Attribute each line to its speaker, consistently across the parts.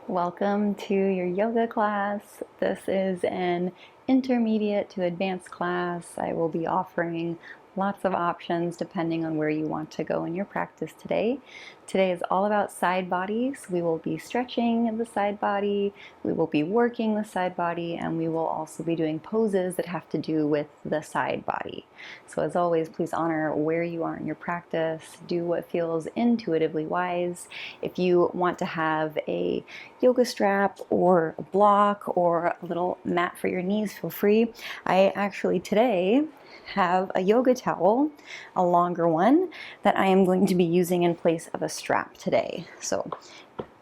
Speaker 1: Welcome to your yoga class. This is an intermediate to advanced class. I will be offering lots of options depending on where you want to go in your practice today. Today is all about side bodies. We will be stretching the side body, we will be working the side body, and we will also be doing poses that have to do with the side body. So as always, please honor where you are in your practice. Do what feels intuitively wise. If you want to have a yoga strap or a block or a little mat for your knees, feel free. I actually today have a yoga towel, a longer one, that I am going to be using in place of a strap today. So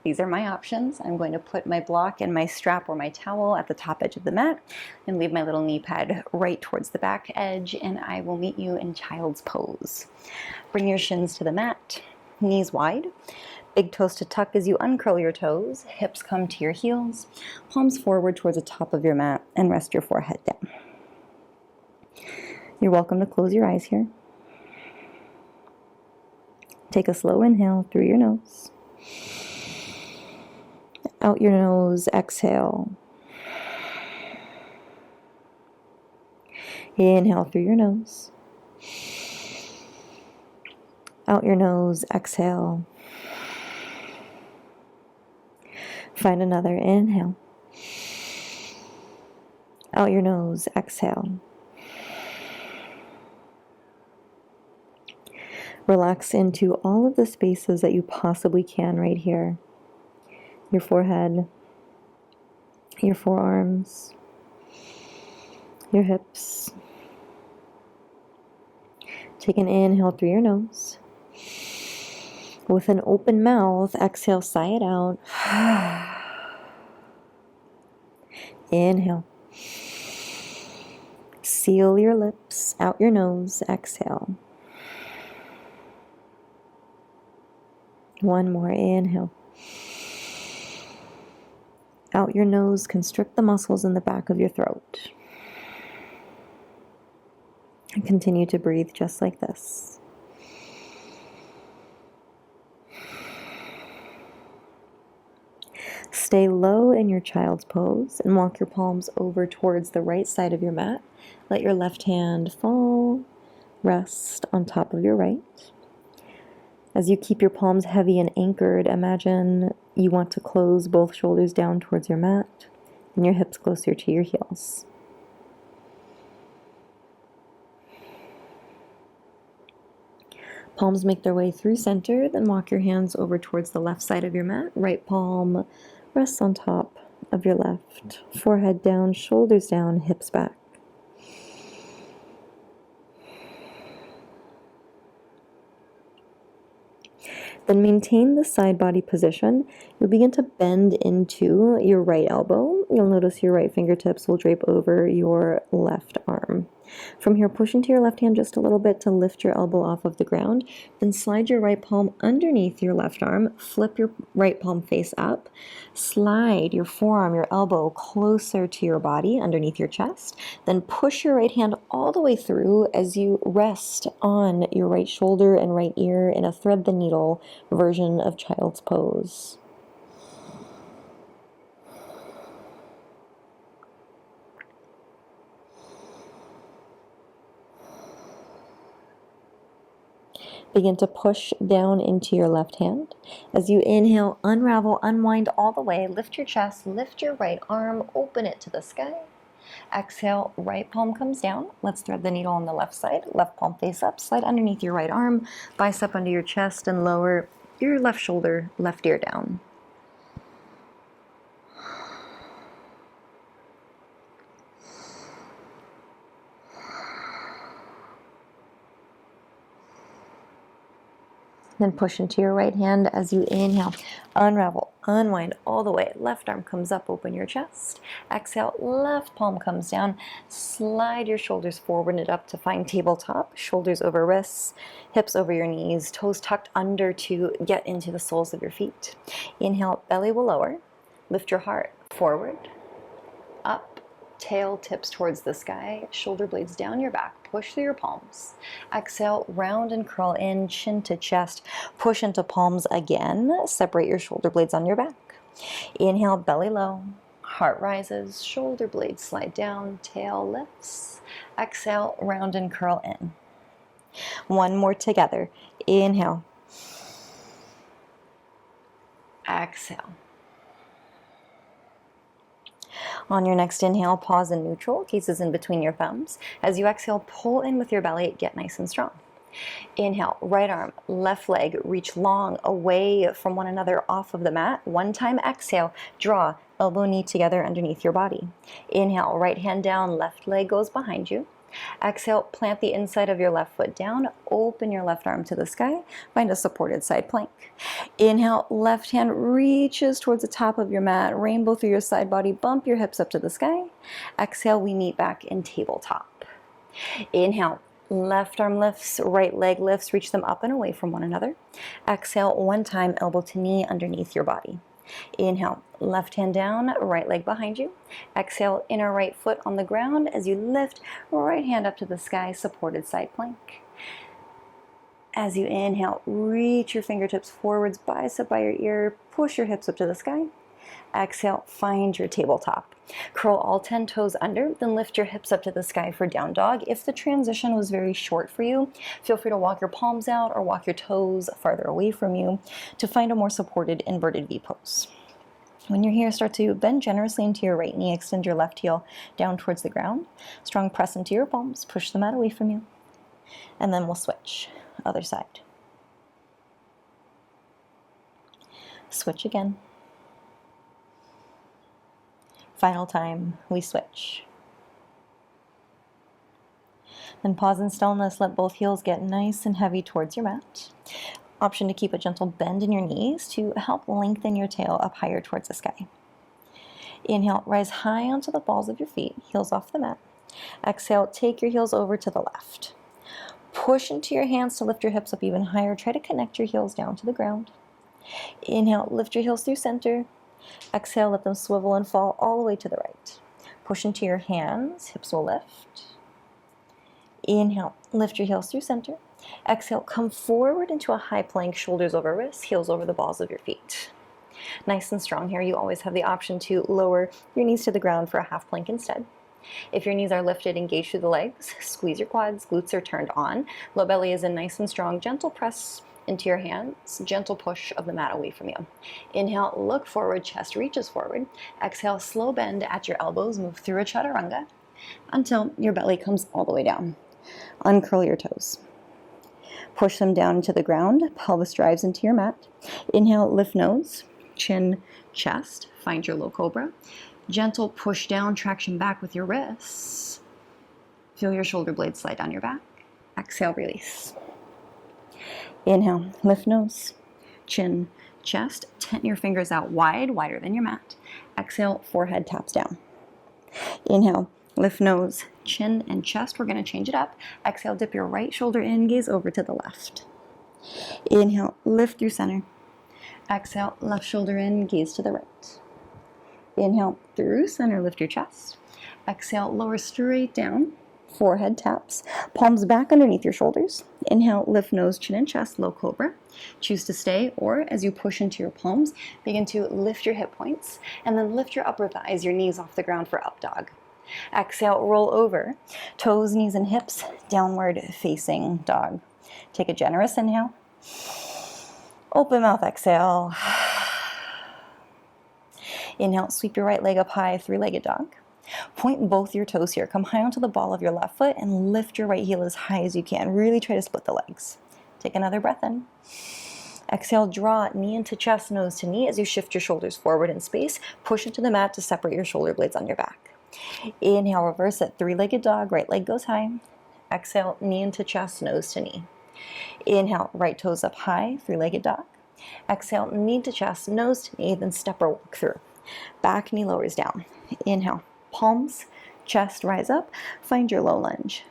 Speaker 1: these are my options. I'm going to put my block and my strap or my towel at the top edge of the mat and leave my little knee pad right towards the back edge, and I will meet you in child's pose. Bring your shins to the mat, knees wide. Big toes to tuck as you uncurl your toes, hips come to your heels, palms forward towards the top of your mat, and rest your forehead down. You're welcome to close your eyes here. Take a slow inhale through your nose. Out your nose, exhale. Inhale through your nose. Out your nose, exhale. Find another inhale. Out your nose, exhale. Relax into all of the spaces that you possibly can right here. Your forehead, your forearms, your hips. Take an inhale through your nose. With an open mouth, exhale, sigh it out. Inhale. Seal your lips, out your nose, exhale. One more inhale. Out your nose, constrict the muscles in the back of your throat. And continue to breathe just like this. Stay low in your child's pose and walk your palms over towards the right side of your mat. Let your left hand fall, rest on top of your right. As you keep your palms heavy and anchored, imagine you want to close both shoulders down towards your mat and your hips closer to your heels. Palms make their way through center, then walk your hands over towards the left side of your mat. Right palm rests on top of your left. Forehead down, shoulders down, hips back. Then maintain the side body position. You'll begin to bend into your right elbow. You'll notice your right fingertips will drape over your left arm. From here, push into your left hand just a little bit to lift your elbow off of the ground. Then slide your right palm underneath your left arm. Flip your right palm face up. Slide your forearm, your elbow closer to your body underneath your chest. Then push your right hand all the way through as you rest on your right shoulder and right ear in a thread the needle version of child's pose. Begin to push down into your left hand. As you inhale, unravel, unwind all the way. Lift your chest, lift your right arm, open it to the sky. Exhale, right palm comes down. Let's thread the needle on the left side. Left palm face up, slide underneath your right arm, bicep under your chest, and lower your left shoulder, left ear down. Then push into your right hand as you inhale. Unravel, unwind all the way. Left arm comes up, open your chest. Exhale, left palm comes down. Slide your shoulders forward and up to find tabletop. Shoulders over wrists, hips over your knees, toes tucked under to get into the soles of your feet. Inhale, belly will lower. Lift your heart forward, up, tail tips towards the sky, shoulder blades down your back. Push through your palms. Exhale, round and curl in, chin to chest. Push into palms again. Separate your shoulder blades on your back. Inhale, belly low, heart rises, shoulder blades slide down, tail lifts. Exhale, round and curl in. One more together. Inhale. Exhale. On your next inhale, pause in neutral, gaze in between your thumbs. As you exhale, pull in with your belly, get nice and strong. Inhale, right arm, left leg, reach long away from one another off of the mat. One time exhale, draw elbow knee together underneath your body. Inhale, right hand down, left leg goes behind you. Exhale, plant the inside of your left foot down, open your left arm to the sky, find a supported side plank. Inhale, left hand reaches towards the top of your mat, rainbow through your side body, bump your hips up to the sky. Exhale, we meet back in tabletop. Inhale, left arm lifts, right leg lifts, reach them up and away from one another. Exhale, one time, elbow to knee underneath your body. Inhale, left hand down, right leg behind you. Exhale, inner right foot on the ground as you lift right hand up to the sky, supported side plank. As you inhale, reach your fingertips forwards, bicep by your ear, push your hips up to the sky. Exhale, find your tabletop. Curl all 10 toes under, then lift your hips up to the sky for down dog. If the transition was very short for you, feel free to walk your palms out or walk your toes farther away from you to find a more supported inverted V pose. When you're here, start to bend generously into your right knee, extend your left heel down towards the ground. Strong press into your palms, push the mat away from you. And then we'll switch, other side. Switch again. Final time, we switch. Then pause in stillness, let both heels get nice and heavy towards your mat. Option to keep a gentle bend in your knees to help lengthen your tail up higher towards the sky. Inhale, rise high onto the balls of your feet, heels off the mat. Exhale, take your heels over to the left. Push into your hands to lift your hips up even higher. Try to connect your heels down to the ground. Inhale, lift your heels through center. Exhale, let them swivel and fall all the way to the right. Push into your hands, hips will lift. Inhale, lift your heels through center. Exhale, come forward into a high plank, shoulders over wrists, heels over the balls of your feet. Nice and strong here. You always have the option to lower your knees to the ground for a half plank instead. If your knees are lifted, engage through the legs, squeeze your quads, glutes are turned on. Low belly is in nice and strong, gentle press into your hands, gentle push of the mat away from you. Inhale, look forward, chest reaches forward. Exhale, slow bend at your elbows, move through a chaturanga until your belly comes all the way down. Uncurl your toes. Push them down into the ground, pelvis drives into your mat. Inhale, lift nose, chin, chest, find your low cobra. Gentle push down, traction back with your wrists. Feel your shoulder blades slide down your back. Exhale, release. Inhale, lift nose, chin, chest, tent your fingers out wide, wider than your mat. Exhale, forehead taps down. Inhale, lift nose, chin, and chest. We're going to change it up. Exhale, dip your right shoulder in, gaze over to the left. Inhale, lift through center. Exhale, left shoulder in, gaze to the right. Inhale, through center, lift your chest. Exhale, lower straight down. Forehead taps, palms back underneath your shoulders. Inhale, lift nose, chin, and chest, low cobra. Choose to stay, or as you push into your palms, begin to lift your hip points, and then lift your upper thighs, your knees off the ground for up dog. Exhale, roll over, toes, knees, and hips, downward facing dog. Take a generous inhale. Open mouth, exhale. Inhale, sweep your right leg up high, three-legged dog. Point both your toes here. Come high onto the ball of your left foot and lift your right heel as high as you can. Really try to split the legs. Take another breath in. Exhale, draw knee into chest, nose to knee as you shift your shoulders forward in space. Push into the mat to separate your shoulder blades on your back. Inhale, reverse it. Three-legged dog, right leg goes high. Exhale, knee into chest, nose to knee. Inhale, right toes up high, three-legged dog. Exhale, knee to chest, nose to knee, then step or walk through. Back knee lowers down. Inhale. Palms, chest rise up, find your low lunge.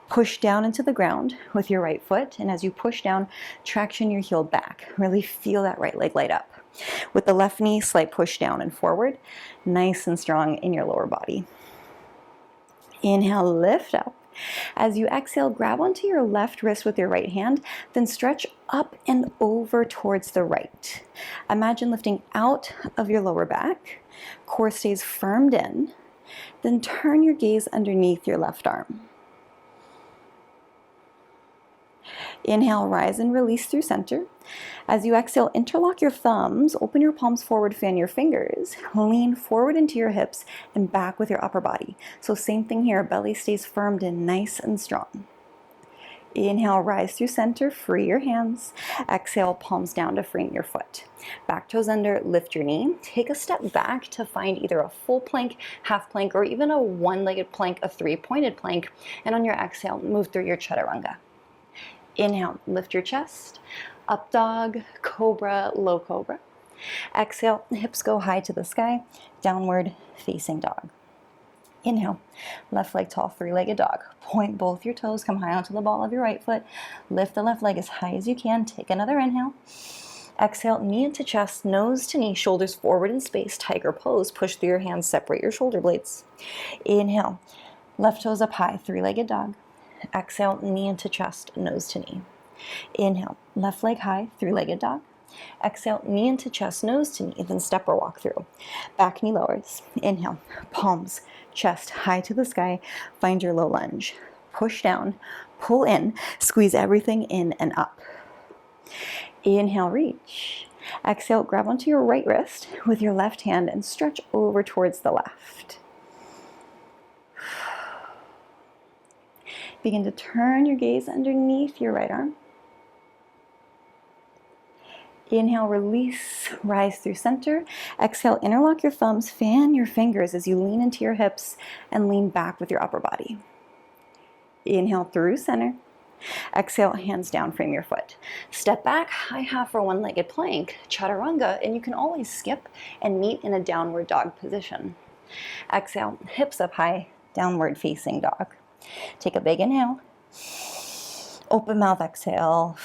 Speaker 1: Push down into the ground with your right foot, and as you push down, traction your heel back. Really feel that right leg light up. With the left knee, slight push down and forward, nice and strong in your lower body. Inhale, lift up. As you exhale, grab onto your left wrist with your right hand, then stretch up and over towards the right. Imagine lifting out of your lower back. Core stays firmed in. Then turn your gaze underneath your left arm. Inhale, rise and release through center. As you exhale, interlock your thumbs, open your palms forward, fan your fingers, lean forward into your hips and back with your upper body. So same thing here, belly stays firmed in, nice and strong. Inhale, rise through center, free your hands. Exhale, palms down to frame your foot. Back toes under, lift your knee. Take a step back to find either a full plank, half plank, or even a one-legged plank, a three-pointed plank. And on your exhale, move through your chaturanga. Inhale, lift your chest. Up dog, cobra, low cobra. Exhale, hips go high to the sky. Downward facing dog. Inhale, left leg tall, three-legged dog. Point both your toes, come high onto the ball of your right foot. Lift the left leg as high as you can. Take another inhale. Exhale, knee into chest, nose to knee, shoulders forward in space, tiger pose. Push through your hands, separate your shoulder blades. Inhale, left toes up high, three-legged dog. Exhale, knee into chest, nose to knee. Inhale, left leg high, three-legged dog. Exhale, knee into chest, nose to knee, then step or walk through. Back knee lowers. Inhale, palms, chest high to the sky. Find your low lunge. Push down, pull in, squeeze everything in and up. Inhale, reach. Exhale, grab onto your right wrist with your left hand and stretch over towards the left. Begin to turn your gaze underneath your right arm. Inhale, release, rise through center. Exhale, interlock your thumbs, fan your fingers as you lean into your hips and lean back with your upper body. Inhale through center. Exhale, hands down, frame your foot. Step back, high half or one-legged plank, chaturanga, and you can always skip and meet in a downward dog position. Exhale, hips up high, downward facing dog. Take a big inhale. Open mouth, exhale.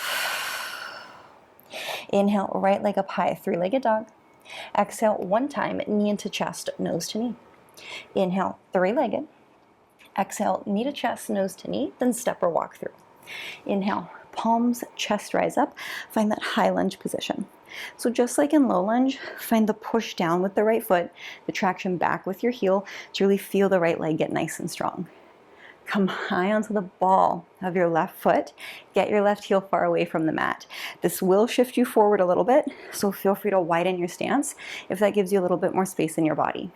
Speaker 1: Inhale, right leg up high, three-legged dog. Exhale, one time, knee into chest, nose to knee. Inhale, three-legged. Exhale, knee to chest, nose to knee, then step or walk through. Inhale, palms, chest rise up. Find that high lunge position. So just like in low lunge, find the push down with the right foot, the traction back with your heel to really feel the right leg get nice and strong. Come high onto the ball of your left foot. Get your left heel far away from the mat. This will shift you forward a little bit, so feel free to widen your stance if that gives you a little bit more space in your body.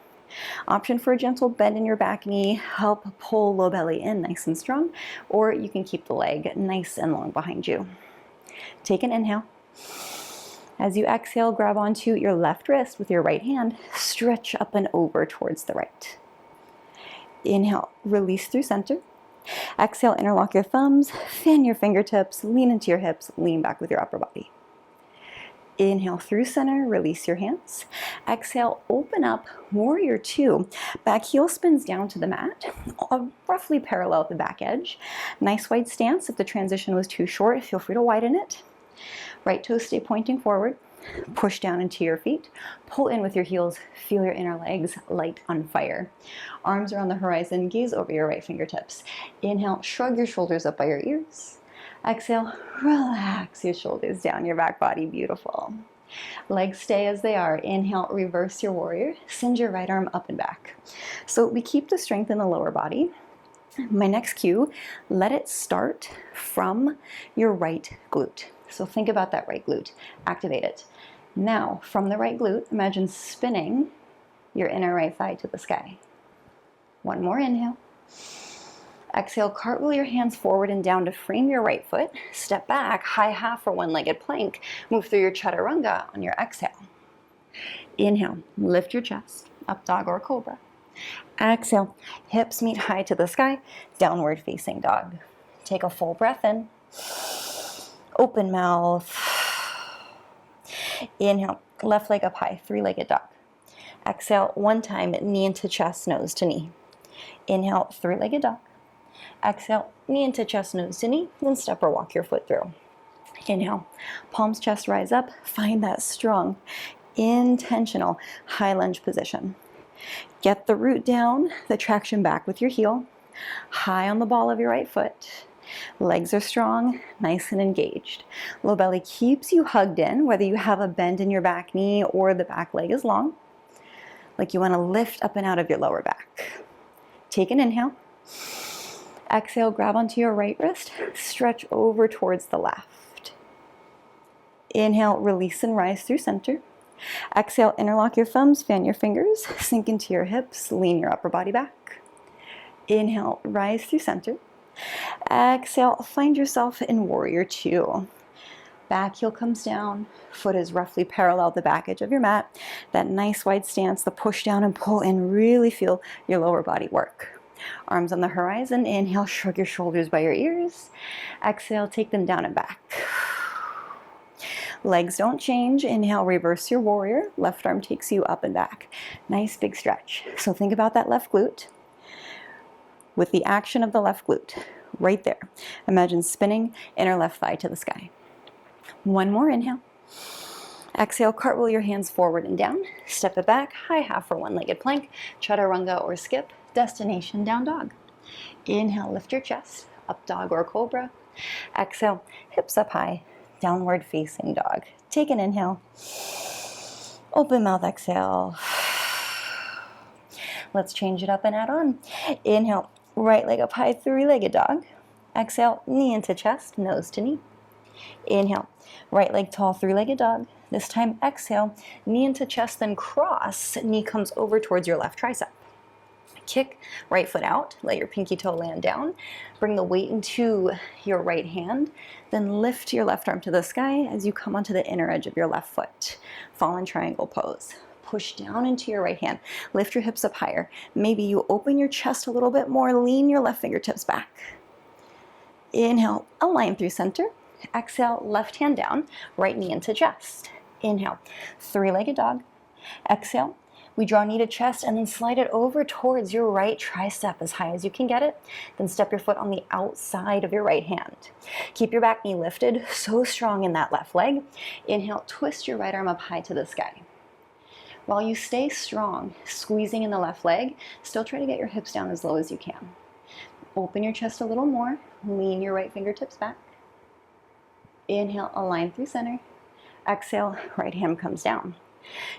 Speaker 1: Option for a gentle bend in your back knee, help pull low belly in nice and strong, or you can keep the leg nice and long behind you. Take an inhale. As you exhale, grab onto your left wrist with your right hand, stretch up and over towards the right. Inhale, release through center. Exhale, interlock your thumbs, fan your fingertips, lean into your hips, lean back with your upper body. Inhale through center, release your hands. Exhale, open up, warrior two. Back heel spins down to the mat, roughly parallel at the back edge. Nice wide stance. If the transition was too short, feel free to widen it. Right toes stay pointing forward. Push down into your feet. Pull in with your heels. Feel your inner legs light on fire. Arms are on the horizon. Gaze over your right fingertips. Inhale, shrug your shoulders up by your ears. Exhale, relax your shoulders down your back body. Beautiful. Legs stay as they are. Inhale, reverse your warrior. Send your right arm up and back. So we keep the strength in the lower body. My next cue, let it start from your right glute. So think about that right glute. Activate it. Now, from the right glute, imagine spinning your inner right thigh to the sky. One more inhale. Exhale, cartwheel your hands forward and down to frame your right foot. Step back, high half or one-legged plank. Move through your chaturanga on your exhale. Inhale, lift your chest, up dog or cobra. Exhale, hips meet high to the sky, downward facing dog. Take a full breath in. Open mouth. Inhale, left leg up high, three-legged dog. Exhale, one time, knee into chest, nose to knee. Inhale, three-legged dog. Exhale, knee into chest, nose to knee, then step or walk your foot through. Inhale, palms, chest rise up. Find that strong, intentional high lunge position. Get the root down, the traction back with your heel. high on the ball of your right foot. Legs are strong, nice and engaged. Low belly keeps you hugged in, whether you have a bend in your back knee or the back leg is long. Like you want to lift up and out of your lower back. Take an inhale. Exhale, grab onto your right wrist, stretch over towards the left. Inhale, release and rise through center. Exhale, interlock your thumbs, fan your fingers, sink into your hips, lean your upper body back. Inhale, rise through center. Exhale, find yourself in warrior two. Back heel comes down, foot is roughly parallel the back edge of your mat. That nice wide stance, the push down and pull in, really feel your lower body work. Arms on the horizon, inhale, shrug your shoulders by your ears. Exhale, take them down and back. Legs don't change. Inhale, reverse your warrior. Left arm takes you up and back. Nice big stretch. So think about that left glute. With the action of the left glute, right there. Imagine spinning inner left thigh to the sky. One more inhale. Exhale, cartwheel your hands forward and down. Step it back, high half or one-legged plank, chaturanga or skip, destination down dog. Inhale, lift your chest, up dog or cobra. Exhale, hips up high, downward facing dog. Take an inhale. Open mouth, exhale. Let's change it up and add on. Inhale, right leg up high, three-legged dog. Exhale, knee into chest, nose to knee. Inhale, right leg tall, three-legged dog. This time, exhale, knee into chest, then cross. Knee comes over towards your left tricep. Kick right foot out, let your pinky toe land down. Bring the weight into your right hand, then lift your left arm to the sky as you come onto the inner edge of your left foot. Fallen triangle pose. Push down into your right hand. Lift your hips up higher. Maybe you open your chest a little bit more, lean your left fingertips back. Inhale, align through center. Exhale, left hand down, right knee into chest. Inhale, three-legged dog. Exhale, we draw knee to chest and then slide it over towards your right tricep as high as you can get it. Then step your foot on the outside of your right hand. Keep your back knee lifted, so strong in that left leg. Inhale, twist your right arm up high to the sky. While you stay strong, squeezing in the left leg, still try to get your hips down as low as you can. Open your chest a little more, lean your right fingertips back. Inhale, align through center. Exhale, right hand comes down.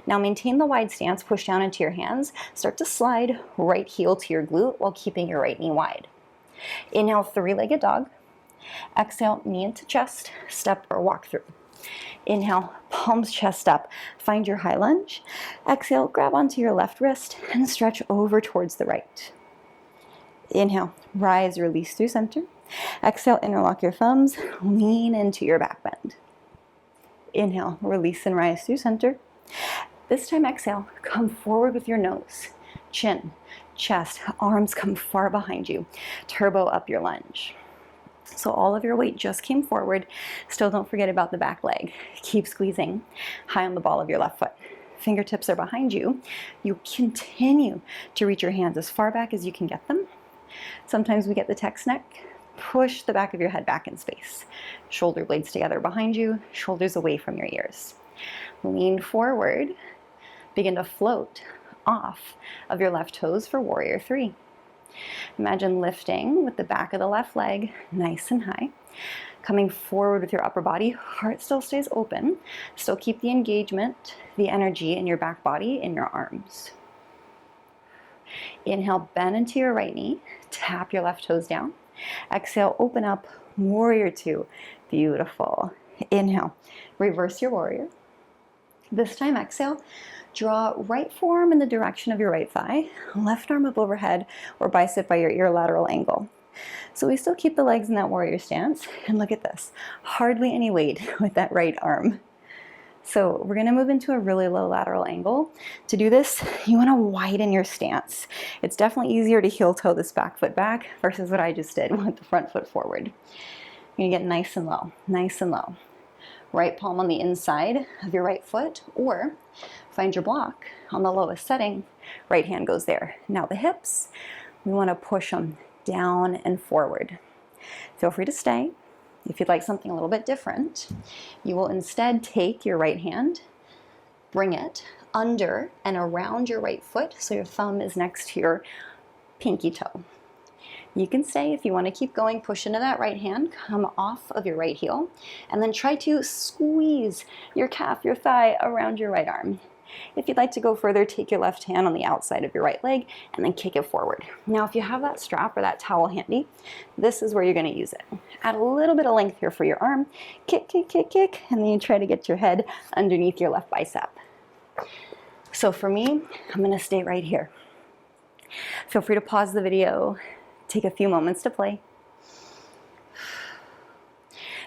Speaker 1: Now maintain the wide stance, push down into your hands. Start to slide right heel to your glute while keeping your right knee wide. Inhale, three-legged dog. Exhale, knee into chest, step or walk through. Inhale, palms chest up. Find your high lunge. Exhale, grab onto your left wrist and stretch over towards the right. Inhale, rise, release through center. Exhale, interlock your thumbs, lean into your back bend. Inhale, release and rise through center. This time, exhale, come forward with your nose, chin, chest, arms come far behind you. Turbo up your lunge. So all of your weight just came forward. Still don't forget about the back leg. Keep squeezing high on the ball of your left foot. Fingertips are behind you. You continue to reach your hands as far back as you can get them. Sometimes we get the text neck. Push the back of your head back in space. Shoulder blades together behind you, shoulders away from your ears. Lean forward. Begin to float off of your left toes for warrior three. Imagine lifting with the back of the left leg nice and high. Coming forward with your upper body, heart still stays open. Still keep the engagement, the energy in your back body, in your arms. Inhale, bend into your right knee. Tap your left toes down. Exhale, open up, warrior two. Beautiful. Inhale, reverse your warrior. This time, exhale, draw right forearm in the direction of your right thigh, left arm up overhead or bicep by your ear lateral angle. So we still keep the legs in that warrior stance. And look at this, hardly any weight with that right arm. So we're gonna move into a really low lateral angle. To do this, you wanna widen your stance. It's definitely easier to heel toe this back foot back versus what I just did with the front foot forward. You're gonna get nice and low, nice and low. Right palm on the inside of your right foot, or find your block on the lowest setting, right hand goes there. Now the hips, we wanna push them down and forward. Feel free to stay. If you'd like something a little bit different, you will instead take your right hand, bring it under and around your right foot so your thumb is next to your pinky toe. You can stay if you want to keep going. Push into that right hand, come off of your right heel, and then try to squeeze your calf, your thigh around your right arm. If you'd like to go further, take your left hand on the outside of your right leg and then kick it forward. Now, if you have that strap or that towel handy, this is where you're going to use it. Add a little bit of length here for your arm. Kick, kick, kick, kick, and then you try to get your head underneath your left bicep. So for me, I'm going to stay right here. Feel free to pause the video, take a few moments to play.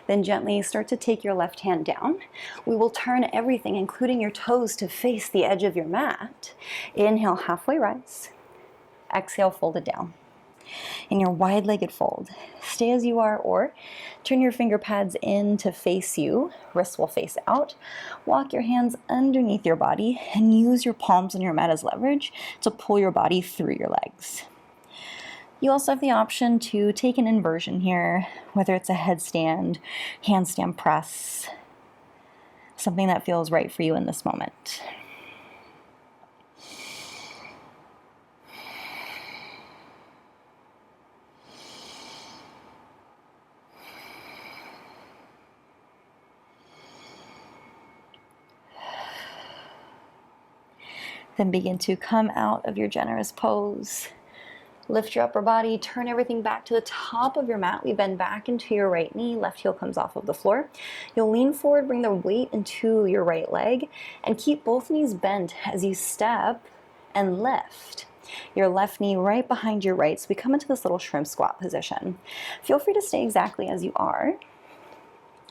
Speaker 1: Then gently start to take your left hand down. We will turn everything, including your toes, to face the edge of your mat. Inhale, halfway rise. Exhale, fold it down. In your wide-legged fold, stay as you are or turn your finger pads in to face you. Wrists will face out. Walk your hands underneath your body and use your palms on your mat as leverage to pull your body through your legs. You also have the option to take an inversion here, whether it's a headstand, handstand press, something that feels right for you in this moment. Then begin to come out of your generous pose. Lift your upper body, turn everything back to the top of your mat. We bend back into your right knee, left heel comes off of the floor. You'll lean forward, bring the weight into your right leg, and keep both knees bent as you step and lift. Your left knee right behind your right, so we come into this little shrimp squat position. Feel free to stay exactly as you are.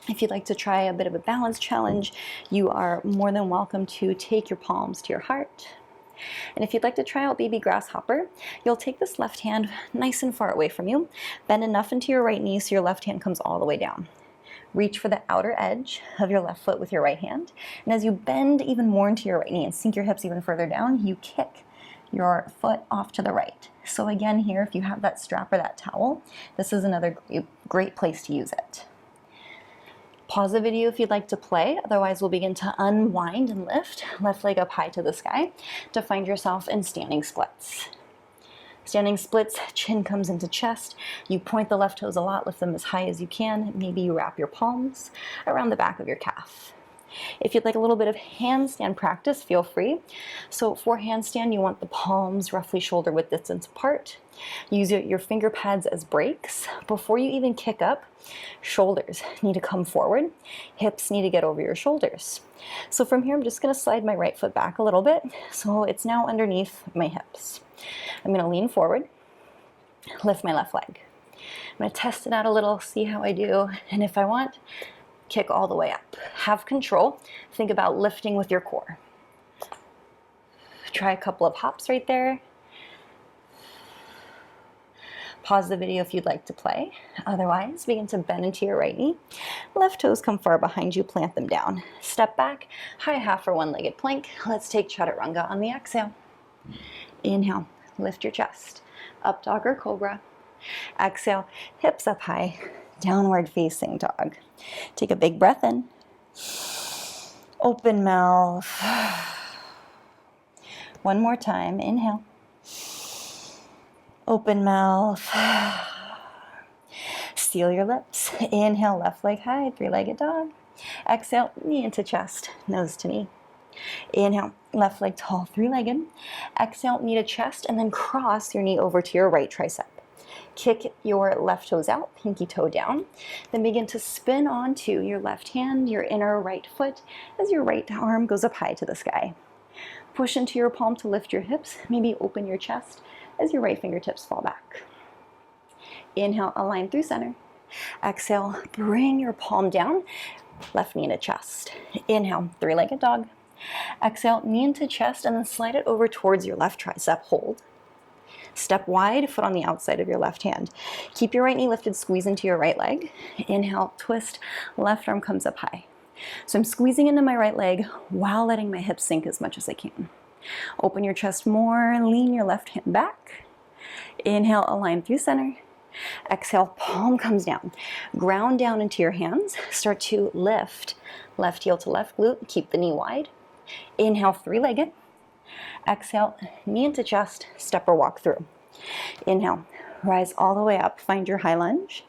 Speaker 1: If you'd like to try a bit of a balance challenge, you are more than welcome to take your palms to your heart. And if you'd like to try out baby grasshopper, you'll take this left hand nice and far away from you, bend enough into your right knee so your left hand comes all the way down. Reach for the outer edge of your left foot with your right hand, and as you bend even more into your right knee and sink your hips even further down, you kick your foot off to the right. So again here, if you have that strap or that towel, this is another great place to use it. Pause the video if you'd like to play, otherwise we'll begin to unwind and lift, left leg up high to the sky, to find yourself in standing splits. Standing splits, chin comes into chest, you point the left toes a lot, lift them as high as you can, maybe you wrap your palms around the back of your calf. If you'd like a little bit of handstand practice, feel free. So for handstand, you want the palms roughly shoulder width distance apart. Use your finger pads as brakes. Before you even kick up, shoulders need to come forward. Hips need to get over your shoulders. So from here, I'm just gonna slide my right foot back a little bit. So it's now underneath my hips. I'm gonna lean forward, lift my left leg. I'm gonna test it out a little, see how I do. And if I want, kick all the way up. Have control. Think about lifting with your core. Try a couple of hops right there. Pause the video if you'd like to play. Otherwise, begin to bend into your right knee. Left toes come far behind you, plant them down. Step back, high half or one-legged plank. Let's take chaturanga on the exhale. Inhale, lift your chest. Up dog or cobra. Exhale, hips up high, downward facing dog. Take a big breath in. Open mouth. One more time, inhale. Open mouth. Seal your lips. Inhale, left leg high, three-legged dog. Exhale, knee into chest, nose to knee. Inhale, left leg tall, three-legged. Exhale, knee to chest, and then cross your knee over to your right tricep. Kick your left toes out, pinky toe down. Then begin to spin onto your left hand, your inner right foot, as your right arm goes up high to the sky. Push into your palm to lift your hips. Maybe open your chest as your right fingertips fall back. Inhale, align through center. Exhale, bring your palm down, left knee to chest. Inhale, three-legged dog. Exhale, knee into chest, and then slide it over towards your left tricep. Hold. Step wide, foot on the outside of your left hand. Keep your right knee lifted, squeeze into your right leg. Inhale, twist, left arm comes up high. So I'm squeezing into my right leg while letting my hips sink as much as I can. Open your chest more, lean your left hand back. Inhale, align through center. Exhale, palm comes down. Ground down into your hands. Start to lift. Left heel to left glute, keep the knee wide. Inhale, three-legged. Exhale, knee into chest, step or walk through. Inhale, rise all the way up, find your high lunge.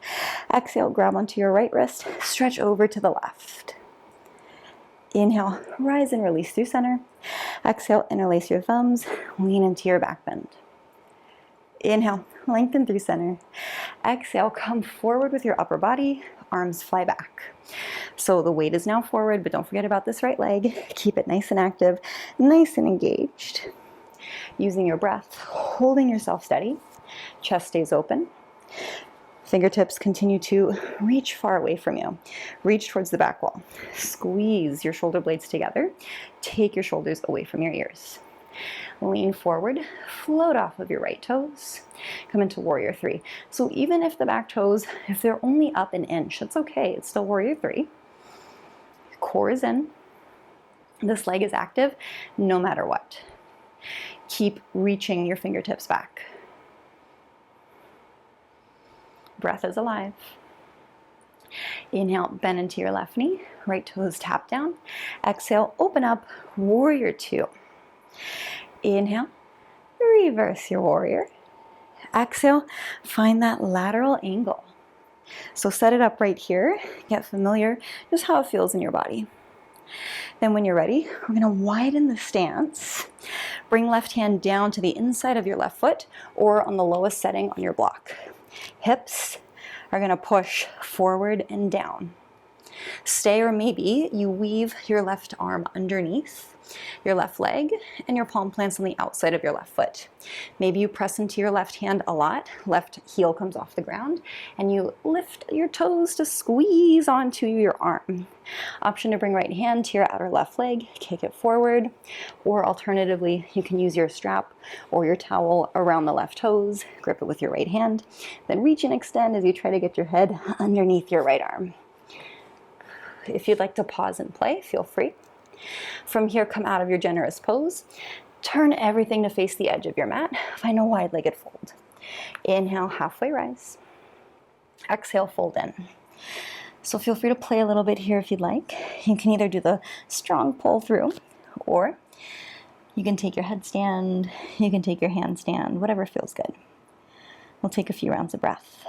Speaker 1: Exhale, grab onto your right wrist, stretch over to the left. Inhale, rise and release through center. Exhale, interlace your thumbs, lean into your back bend. Inhale, lengthen through center. Exhale, come forward with your upper body, arms fly back. So the weight is now forward, but don't forget about this right leg. Keep it nice and active, nice and engaged. Using your breath, holding yourself steady. Chest stays open. Fingertips continue to reach far away from you. Reach towards the back wall. Squeeze your shoulder blades together. Take your shoulders away from your ears. Lean forward, float off of your right toes. Come into warrior three. So even if the back toes, if they're only up an inch, it's okay. It's still warrior three. Core is in. This leg is active no matter what. Keep reaching your fingertips back. Breath is alive. Inhale, bend into your left knee. Right toes tap down. Exhale, open up, warrior two. Inhale, reverse your warrior. Exhale, find that lateral angle. So set it up right here. Get familiar just how it feels in your body. Then when you're ready, we're going to widen the stance. Bring left hand down to the inside of your left foot or on the lowest setting on your block. Hips are going to push forward and down. Stay, or maybe you weave your left arm underneath your left leg and your palm plants on the outside of your left foot. Maybe you press into your left hand a lot, left heel comes off the ground, and you lift your toes to squeeze onto your arm. Option to bring right hand to your outer left leg, kick it forward, or alternatively, you can use your strap or your towel around the left toes, grip it with your right hand, then reach and extend as you try to get your head underneath your right arm. If you'd like to pause and play, feel free. From here, come out of your generous pose. Turn everything to face the edge of your mat. Find a wide-legged fold. Inhale, halfway rise. Exhale, fold in. So feel free to play a little bit here if you'd like. You can either do the strong pull through, or you can take your headstand, you can take your handstand, whatever feels good. We'll take a few rounds of breath.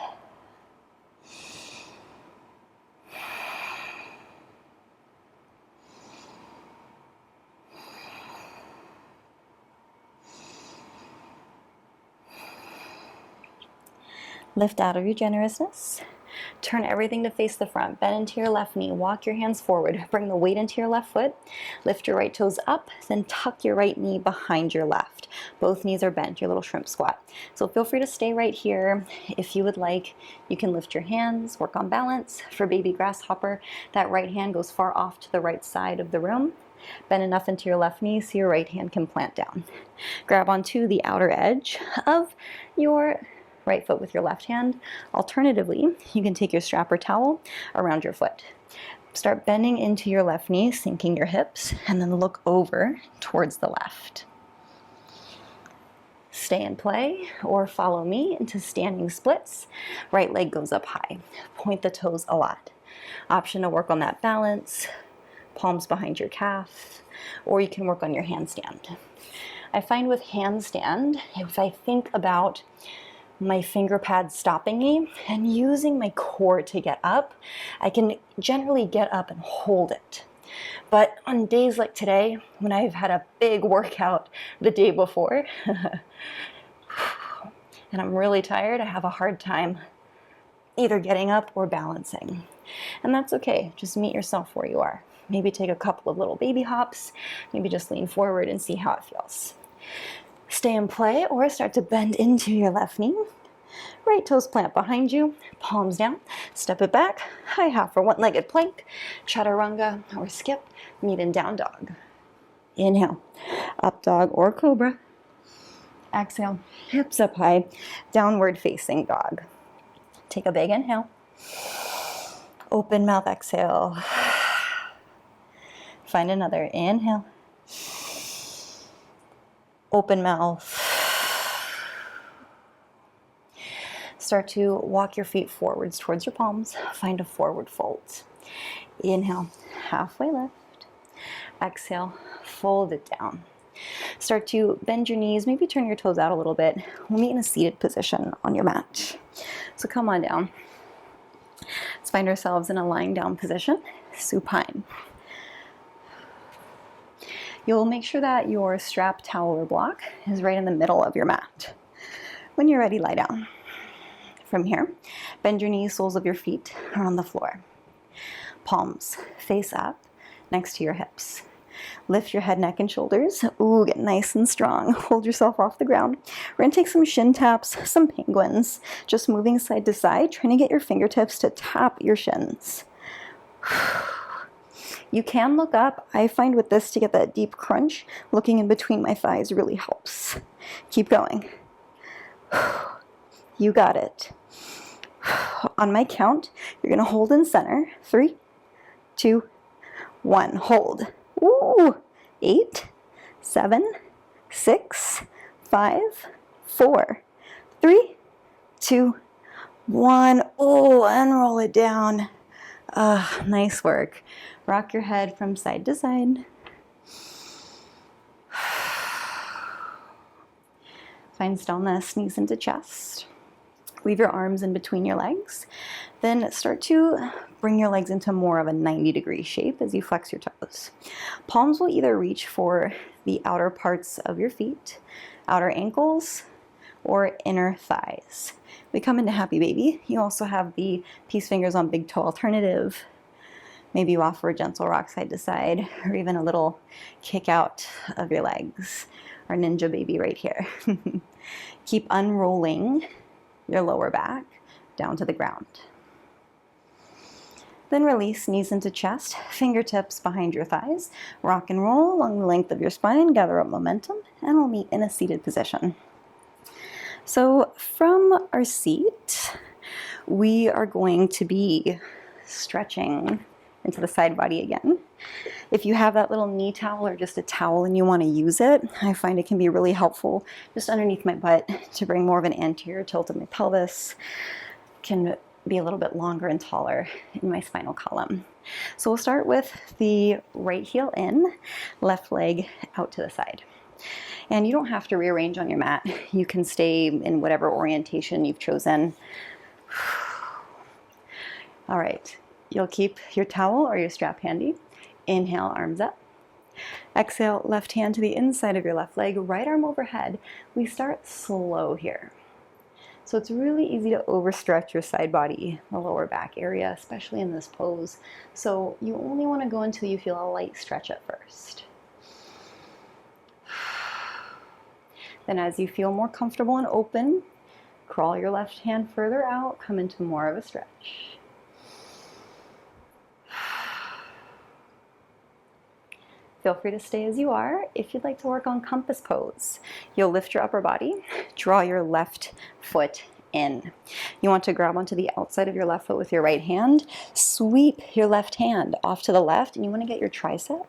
Speaker 1: Lift out of your generousness. Turn everything to face the front. Bend into your left knee. Walk your hands forward. Bring the weight into your left foot. Lift your right toes up. Then tuck your right knee behind your left. Both knees are bent, your little shrimp squat. So feel free to stay right here. If you would like, you can lift your hands, work on balance. For baby grasshopper, that right hand goes far off to the right side of the room. Bend enough into your left knee so your right hand can plant down. Grab onto the outer edge of your right foot with your left hand. Alternatively, you can take your strap or towel around your foot. Start bending into your left knee, sinking your hips, and then look over towards the left. Stay and play, or follow me into standing splits. Right leg goes up high. Point the toes a lot. Option to work on that balance, palms behind your calf, or you can work on your handstand. I find with handstand, if I think about my finger pads stopping me and using my core to get up, I can generally get up and hold it. But on days like today, when I've had a big workout the day before, and I'm really tired, I have a hard time either getting up or balancing. And that's okay, just meet yourself where you are. Maybe take a couple of little baby hops, maybe just lean forward and see how it feels. Stay and play, or start to bend into your left knee. Right toes plant behind you, palms down. Step it back, high half or one-legged plank, chaturanga or skip, meet in down dog. Inhale, up dog or cobra. Exhale, hips up high, downward facing dog. Take a big inhale. Open mouth, exhale. Find another inhale. Open mouth. Start to walk your feet forwards towards your palms. Find a forward fold. Inhale, halfway lift. Exhale, fold it down. Start to bend your knees, maybe turn your toes out a little bit. We'll meet in a seated position on your mat. So come on down. Let's find ourselves in a lying down position, supine. You'll make sure that your strap, towel, or block is right in the middle of your mat. When you're ready, lie down. From here, bend your knees, soles of your feet are on the floor. Palms face up next to your hips. Lift your head, neck, and shoulders. Ooh, get nice and strong. Hold yourself off the ground. We're gonna take some shin taps, some penguins. Just moving side to side, trying to get your fingertips to tap your shins. You can look up. I find with this to get that deep crunch, looking in between my thighs really helps. Keep going. You got it. On my count, you're gonna hold in center. 3, 2, 1. Hold. Ooh. 8, 7, 6, 5, 4, 3, 2, 1. Oh, and roll it down. Nice work. Rock your head from side to side. Find stillness, knees into chest. Weave your arms in between your legs. Then start to bring your legs into more of a 90-degree shape as you flex your toes. Palms will either reach for the outer parts of your feet, outer ankles, or inner thighs. We come into happy baby. You also have the peace fingers on big toe alternative. Maybe you offer a gentle rock side to side, or even a little kick out of your legs, or ninja baby right here. Keep unrolling your lower back down to the ground. Then release, knees into chest, fingertips behind your thighs. Rock and roll along the length of your spine, gather up momentum, and we'll meet in a seated position. So from our seat, we are going to be stretching into the side body again. If you have that little knee towel or just a towel and you want to use it, I find it can be really helpful just underneath my butt to bring more of an anterior tilt of my pelvis. Can be a little bit longer and taller in my spinal column. So we'll start with the right heel in, left leg out to the side. And you don't have to rearrange on your mat. You can stay in whatever orientation you've chosen. All right, you'll keep your towel or your strap handy. Inhale, arms up. Exhale, left hand to the inside of your left leg, right arm overhead. We start slow here. So it's really easy to overstretch your side body, the lower back area, especially in this pose. So you only want to go until you feel a light stretch at first. Then as you feel more comfortable and open, crawl your left hand further out, come into more of a stretch. Feel free to stay as you are. If you'd like to work on compass pose, you'll lift your upper body, draw your left foot in. You want to grab onto the outside of your left foot with your right hand, sweep your left hand off to the left, and you want to get your tricep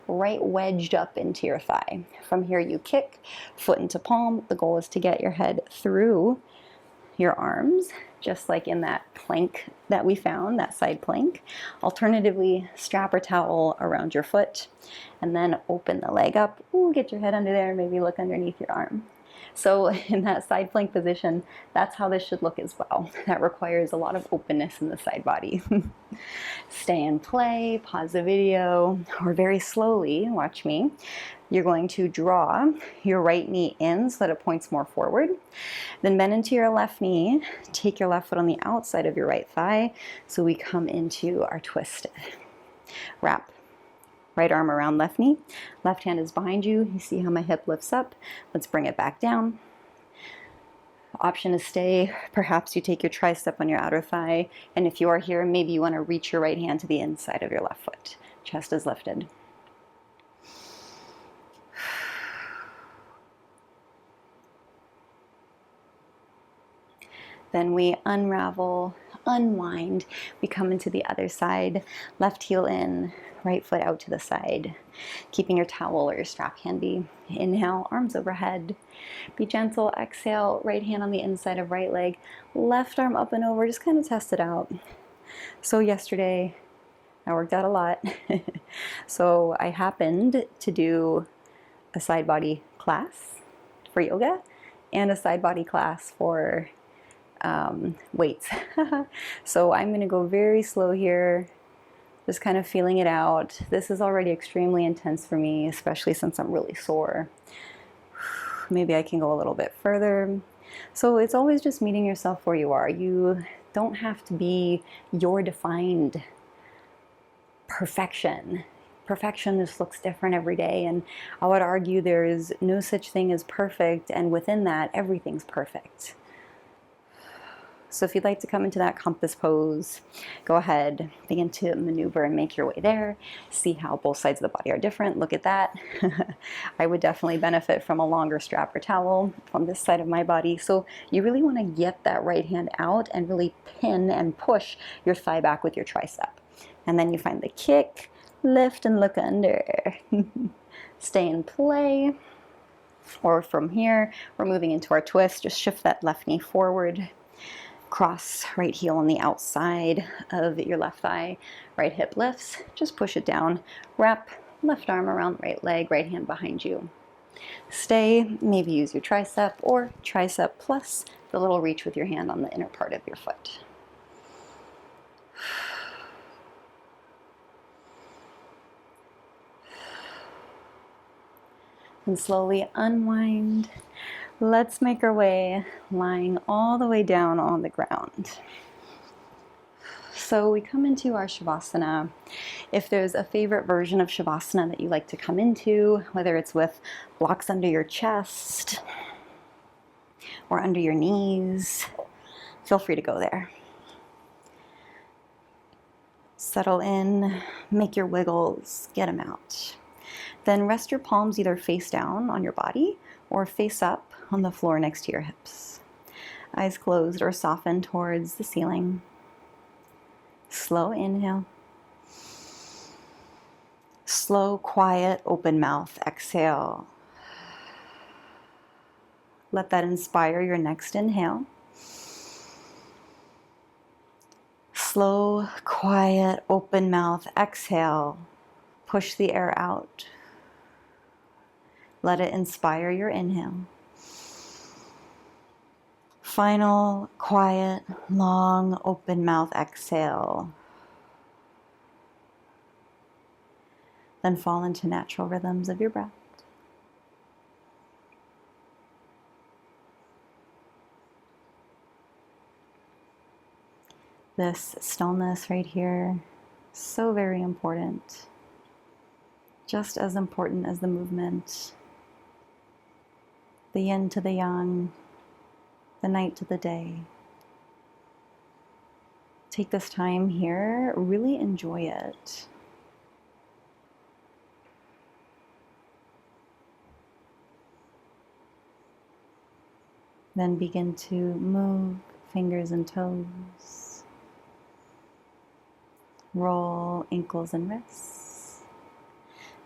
Speaker 1: right wedged up into your thigh. From here you kick, foot into palm. The goal is to get your head through your arms, just like in that plank that we found, that side plank. Alternatively, strap or towel around your foot, and then open the leg up. Ooh, get your head under there, maybe look underneath your arm. So in that side plank position, that's how this should look as well. That requires a lot of openness in the side body. Stay in play, pause the video, or very slowly, watch me. You're going to draw your right knee in so that it points more forward. Then bend into your left knee, take your left foot on the outside of your right thigh so we come into our twisted. Wrap. Right arm around left knee, left hand is behind you. You see how my hip lifts up? Let's bring it back down. Option is stay. Perhaps you take your tricep on your outer thigh, and if you are here, maybe you want to reach your right hand to the inside of your left foot. Chest is lifted. Then we unravel, unwind. We come into the other side, left heel in, right foot out to the side, keeping your towel or your strap handy. Inhale, arms overhead. Be gentle, exhale, right hand on the inside of right leg, left arm up and over, just kind of test it out. So yesterday, I worked out a lot. So I happened to do a side body class for yoga and a side body class for weights. So I'm going to go very slow here, just kind of feeling it out. This is already extremely intense for me, especially since I'm really sore. Maybe I can go a little bit further. So it's always just meeting yourself where you are. You don't have to be your defined perfection. Perfection just looks different every day, and I would argue there is no such thing as perfect, and within that, everything's perfect. So if you'd like to come into that compass pose, go ahead, begin to maneuver and make your way there. See how both sides of the body are different. Look at that. I would definitely benefit from a longer strap or towel on this side of my body. So you really want to get that right hand out and really pin and push your thigh back with your tricep. And then you find the kick, lift and look under. Stay in play. Or from here, we're moving into our twist. Just shift that left knee forward. Cross right heel on the outside of your left thigh. Right hip lifts. Just push it down. Wrap left arm around right leg, right hand behind you. Stay. Maybe use your tricep or tricep plus the little reach with your hand on the inner part of your foot. And slowly unwind. Let's make our way lying all the way down on the ground. So we come into our Shavasana. If there's a favorite version of Shavasana that you like to come into, whether it's with blocks under your chest or under your knees, feel free to go there. Settle in, make your wiggles, get them out. Then rest your palms either face down on your body or face up on the floor next to your hips. Eyes closed or softened towards the ceiling. Slow inhale. Slow, quiet, open mouth exhale. Let that inspire your next inhale. Slow, quiet, open mouth exhale. Push the air out. Let it inspire your inhale. Final, quiet, long, open mouth exhale. Then fall into natural rhythms of your breath. This stillness right here, so very important. Just as important as the movement. The yin to the yang, the night to the day. Take this time here, really enjoy it. Then begin to move fingers and toes. Roll ankles and wrists.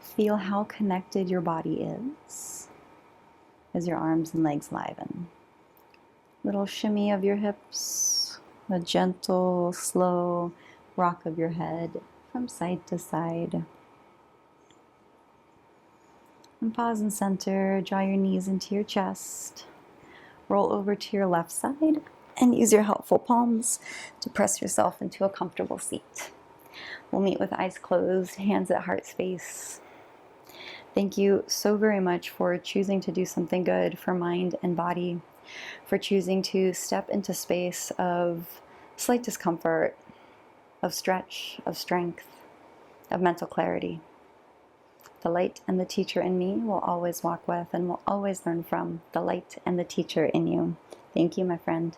Speaker 1: Feel how connected your body is as your arms and legs liven. Little shimmy of your hips, a gentle, slow rock of your head from side to side. And pause and center, draw your knees into your chest. Roll over to your left side and use your helpful palms to press yourself into a comfortable seat. We'll meet with eyes closed, hands at heart space. Thank you so very much for choosing to do something good for mind and body, for choosing to step into space of slight discomfort, of stretch, of strength, of mental clarity. The light and the teacher in me will always walk with and will always learn from the light and the teacher in you. Thank you, my friend.